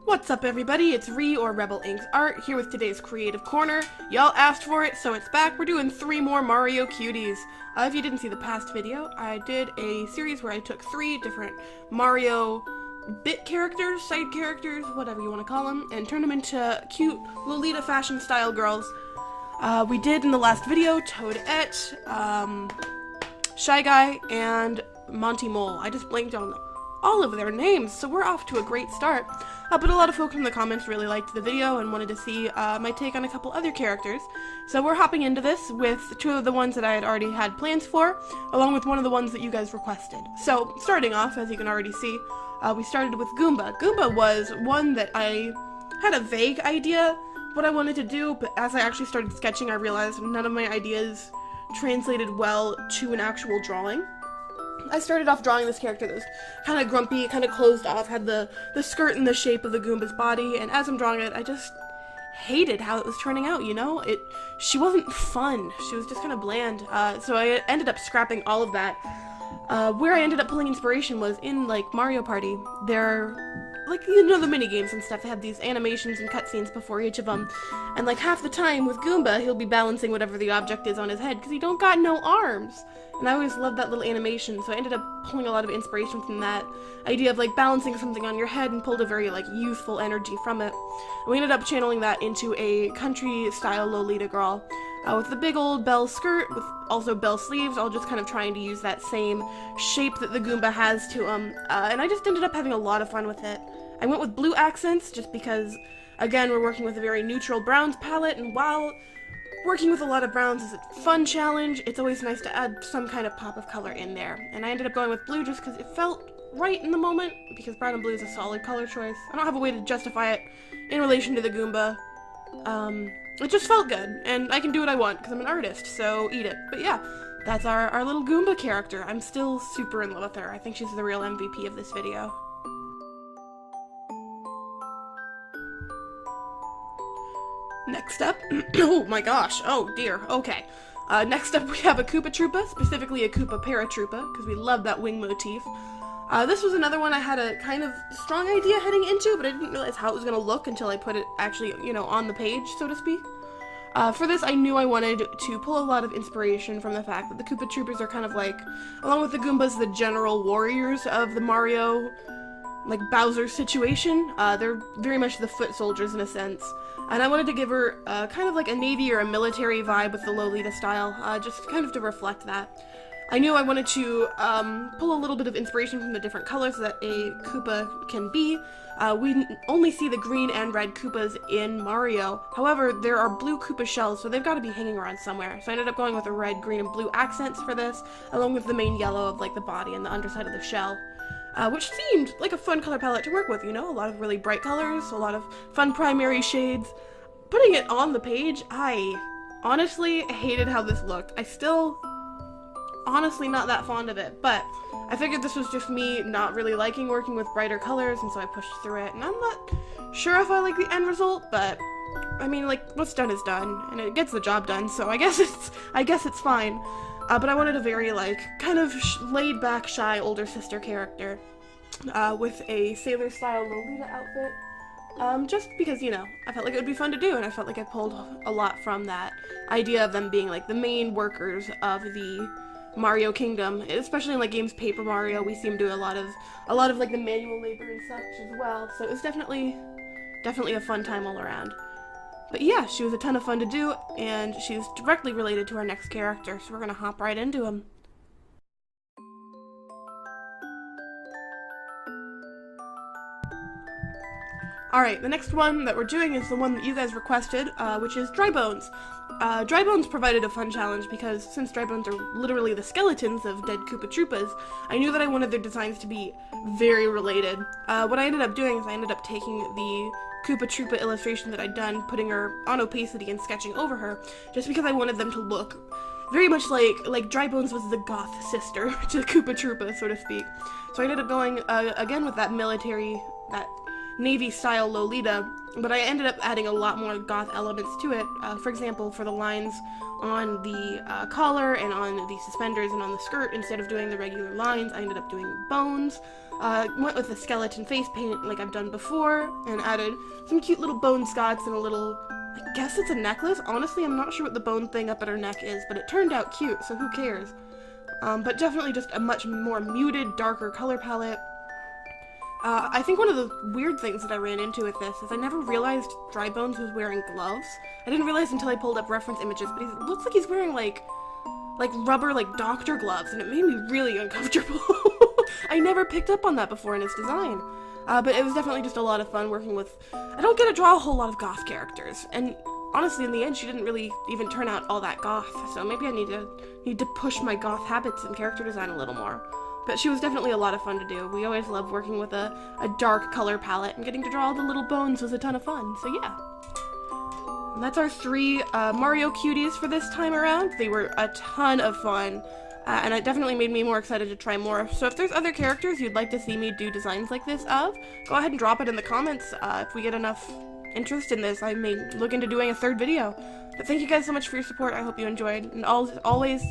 What's up everybody, it's Ree or Rebel Inc.'s Art here with today's Creative Corner. Y'all asked for it, so it's back. We're doing 3 more Mario Cuties. If you didn't see the past video, I did a series where I took 3 different Mario bit characters, side characters, whatever you want to call them, and turned them into cute Lolita fashion style girls. We did in the last video Toadette, Shy Guy, and Monty Mole. I just blanked on all of their names, so we're off to a great start. But a lot of folks in the comments really liked the video and wanted to see my take on a couple other characters. So we're hopping into this with 2 of the ones that I had already had plans for, along with one of the ones that you guys requested. So starting off, as you can already see, we started with Goomba. Goomba was one that I had a vague idea what I wanted to do, but as I actually started sketching, I realized none of my ideas translated well to an actual drawing. I started off drawing this character that was kind of grumpy, kind of closed off, had the skirt in the shape of the Goomba's body, and as I'm drawing it, I just hated how it was turning out, you know? She wasn't fun. She was just kind of bland. So I ended up scrapping all of that. Where I ended up pulling inspiration was in, like, Mario Party. Like, you know, the mini-games and stuff, they have these animations and cutscenes before each of them, and like half the time with Goomba, he'll be balancing whatever the object is on his head, because he don't got no arms. And I always loved that little animation, so I ended up pulling a lot of inspiration from that idea of, like, balancing something on your head, and pulled a very, like, youthful energy from it. And we ended up channeling that into a country-style Lolita girl, with the big old bell skirt, with also bell sleeves, all just kind of trying to use that same shape that the Goomba has to him, and I just ended up having a lot of fun with it. I went with blue accents, just because, again, we're working with a very neutral browns palette, and while working with a lot of browns is a fun challenge, it's always nice to add some kind of pop of color in there. And I ended up going with blue just because it felt right in the moment, because brown and blue is a solid color choice. I don't have a way to justify it in relation to the Goomba. It just felt good, and I can do what I want, because I'm an artist, so eat it. But yeah, that's our little Goomba character. I'm still super in love with her. I think she's the real MVP of this video. Next up, oh my gosh, oh dear, okay. Next up we have a Koopa Trooper, specifically a Koopa Trooper, because we love that wing motif. This was another one I had a kind of strong idea heading into, but I didn't realize how it was going to look until I put it actually, you know, on the page, so to speak. For this, I knew I wanted to pull a lot of inspiration from the fact that the Koopa Troopers are kind of like, along with the Goombas, the general warriors of the Mario, like, Bowser situation. They're very much the foot soldiers in a sense. And I wanted to give her kind of like a navy or a military vibe with the Lolita style, just kind of to reflect that. I knew I wanted to pull a little bit of inspiration from the different colors that a Koopa can be. We only see the green and red Koopas in Mario. However, there are blue Koopa shells, so they've got to be hanging around somewhere. So I ended up going with a red, green, and blue accents for this, along with the main yellow of, like, the body and the underside of the shell. Which seemed like a fun color palette to work with, you know? A lot of really bright colors, a lot of fun primary shades. Putting it on the page, I honestly hated how this looked. I still honestly not that fond of it, but I figured this was just me not really liking working with brighter colors, and so I pushed through it. And I'm not sure if I like the end result, but I mean, like, what's done is done, and it gets the job done, so I guess it's fine. But I wanted a very, like, kind of laid-back, shy older sister character, with a sailor-style Lolita outfit, just because, you know, I felt like it would be fun to do, and I felt like I pulled a lot from that idea of them being, like, the main workers of the Mario Kingdom, especially in, like, games Paper Mario. We see them do a lot of, like, the manual labor and such as well, so it was definitely a fun time all around. But yeah, she was a ton of fun to do, and she's directly related to our next character, so we're gonna hop right into him. Alright, the next one that we're doing is the one that you guys requested, which is Dry Bones. Dry Bones provided a fun challenge because since Dry Bones are literally the skeletons of dead Koopa Troopas, I knew that I wanted their designs to be very related. What I ended up doing is I ended up taking the Koopa Troopa illustration that I'd done, putting her on opacity and sketching over her, just because I wanted them to look very much like Dry Bones was the goth sister to Koopa Troopa, so to speak. So I ended up going, again with that military, that Navy-style Lolita, but I ended up adding a lot more goth elements to it. For example, for the lines on the collar and on the suspenders and on the skirt, instead of doing the regular lines, I ended up doing bones. Went with the skeleton face paint like I've done before, and added some cute little bone Scots and a little, I guess it's a necklace. Honestly, I'm not sure what the bone thing up at her neck is, but it turned out cute, so who cares? But definitely just a much more muted, darker color palette. I think one of the weird things that I ran into with this is I never realized Dry Bones was wearing gloves. I didn't realize until I pulled up reference images, but it looks like he's wearing like rubber, like doctor gloves, and it made me really uncomfortable. I never picked up on that before in his design. But it was definitely just a lot of fun working with... I don't get to draw a whole lot of goth characters, and honestly, in the end, she didn't really even turn out all that goth, so maybe I need to push my goth habits in character design a little more. But she was definitely a lot of fun to do. We always loved working with a dark color palette, and getting to draw all the little bones was a ton of fun, so yeah. And that's our 3 Mario Cuties for this time around. They were a ton of fun, and it definitely made me more excited to try more. So if there's other characters you'd like to see me do designs like this of, go ahead and drop it in the comments. If we get enough interest in this, I may look into doing a 3rd video. But thank you guys so much for your support. I hope you enjoyed, and always,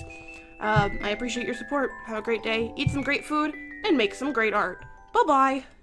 I appreciate your support. Have a great day, eat some great food, and make some great art. Bye-bye!